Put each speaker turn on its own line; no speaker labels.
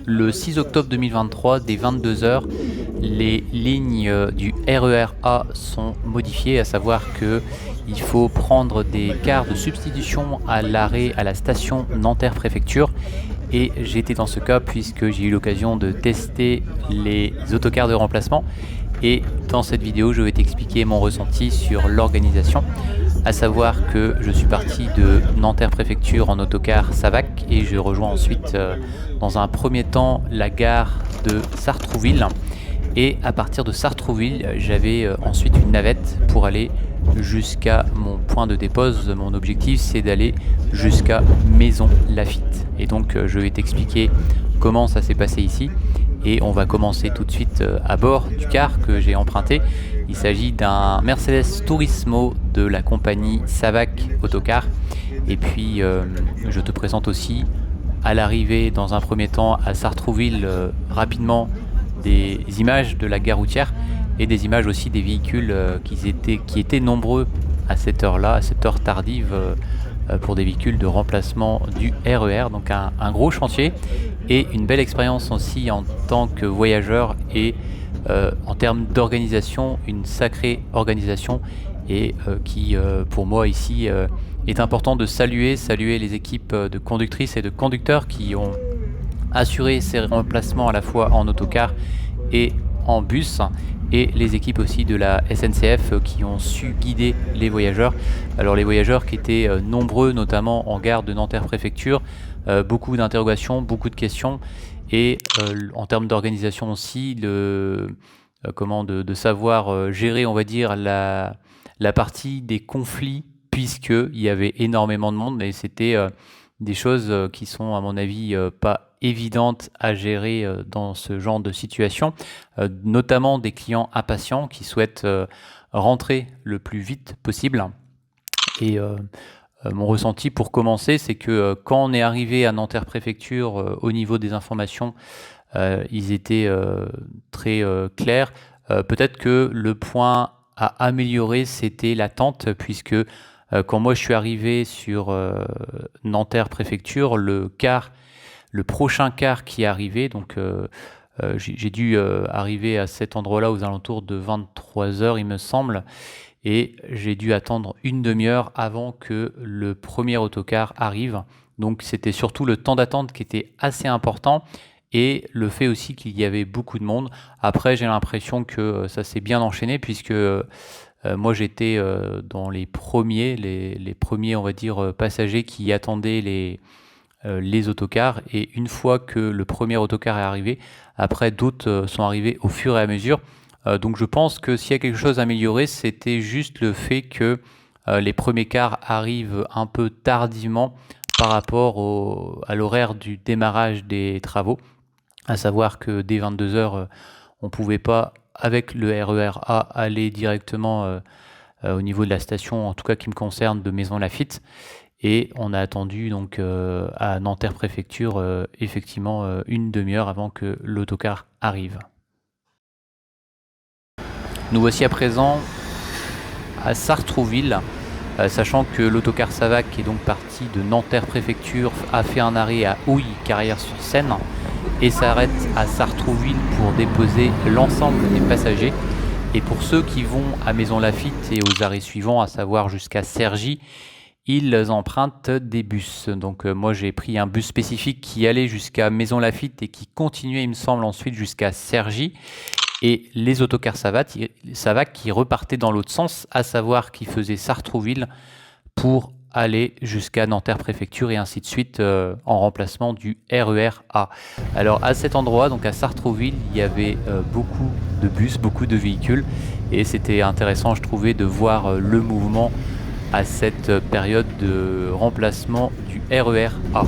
Le 6 octobre 2023, dès 22 h, les lignes du RER A sont modifiées, à savoir qu'il faut prendre des cars de substitution à l'arrêt à la station Nanterre Préfecture. Et j'étais dans ce cas puisque j'ai eu l'occasion de tester les autocars de remplacement. Et dans cette vidéo, je vais t'expliquer mon ressenti sur l'organisation. À savoir que je suis parti de Nanterre Préfecture en autocar Savac et je rejoins ensuite dans un premier temps la gare de Sartrouville. Et à partir de Sartrouville, j'avais ensuite une navette pour aller jusqu'à mon point de dépose. Mon objectif, c'est d'aller jusqu'à Maison Lafitte. Et donc, je vais t'expliquer comment ça s'est passé ici. Et on va commencer tout de suite à bord du car que j'ai emprunté. Il s'agit d'un Mercedes Turismo de la compagnie Savac Autocar. Et puis, je te présente aussi à l'arrivée, dans un premier temps, à Sartrouville, rapidement, des images de la gare routière et des images aussi des véhicules qui étaient nombreux à cette heure-là, à cette heure tardive, pour des véhicules de remplacement du RER. Donc un gros chantier et une belle expérience aussi en tant que voyageur et en termes d'organisation, une sacrée organisation et qui pour moi ici est important de saluer les équipes de conductrices et de conducteurs qui ont assuré ces remplacements à la fois en autocar et en bus, et les équipes aussi de la SNCF qui ont su guider les voyageurs. Alors les voyageurs qui étaient nombreux, notamment en gare de Nanterre Préfecture, beaucoup d'interrogations, beaucoup de questions, et en termes d'organisation aussi, de savoir gérer, on va dire, la partie des conflits, puisqu'il y avait énormément de monde, mais c'était des choses qui sont à mon avis pas évidentes à gérer dans ce genre de situation, notamment des clients impatients qui souhaitent rentrer le plus vite possible. Et mon ressenti pour commencer, c'est que quand on est arrivé à Nanterre Préfecture, au niveau des informations, ils étaient très clairs. Peut-être que le point à améliorer, c'était l'attente, puisque quand moi je suis arrivé sur Nanterre Préfecture, le prochain car qui est arrivé, donc j'ai dû arriver à cet endroit-là aux alentours de 23 h, il me semble, et j'ai dû attendre une demi-heure avant que le premier autocar arrive. Donc c'était surtout le temps d'attente qui était assez important et le fait aussi qu'il y avait beaucoup de monde. Après, j'ai l'impression que ça s'est bien enchaîné puisque moi j'étais dans les premiers, on va dire, passagers qui attendaient les autocars, et une fois que le premier autocar est arrivé, après d'autres sont arrivés au fur et à mesure. Donc je pense que s'il y a quelque chose à améliorer, c'était juste le fait que les premiers cars arrivent un peu tardivement par rapport à l'horaire du démarrage des travaux, à savoir que dès 22 h, on ne pouvait pas, avec le RER A, aller directement au niveau de la station, en tout cas qui me concerne, de Maison Lafitte. Et on a attendu donc à Nanterre Préfecture effectivement une demi-heure avant que l'autocar arrive. Nous voici à présent à Sartrouville, sachant que l'autocar Savac est donc parti de Nanterre Préfecture, a fait un arrêt à Houille, Carrière-sur-Seine, et s'arrête à Sartrouville pour déposer l'ensemble des passagers. Et pour ceux qui vont à Maison Lafitte et aux arrêts suivants, à savoir jusqu'à Cergy, ils empruntent des bus. Donc moi j'ai pris un bus spécifique qui allait jusqu'à Maison Lafitte et qui continuait, il me semble, ensuite jusqu'à Cergy. Et les autocars Savac qui repartaient dans l'autre sens, à savoir qui faisaient Sartrouville pour aller jusqu'à Nanterre Préfecture et ainsi de suite en remplacement du RER A. Alors à cet endroit, donc à Sartrouville, il y avait beaucoup de bus, beaucoup de véhicules, et c'était intéressant, je trouvais, de voir le mouvement à cette période de remplacement du RER A.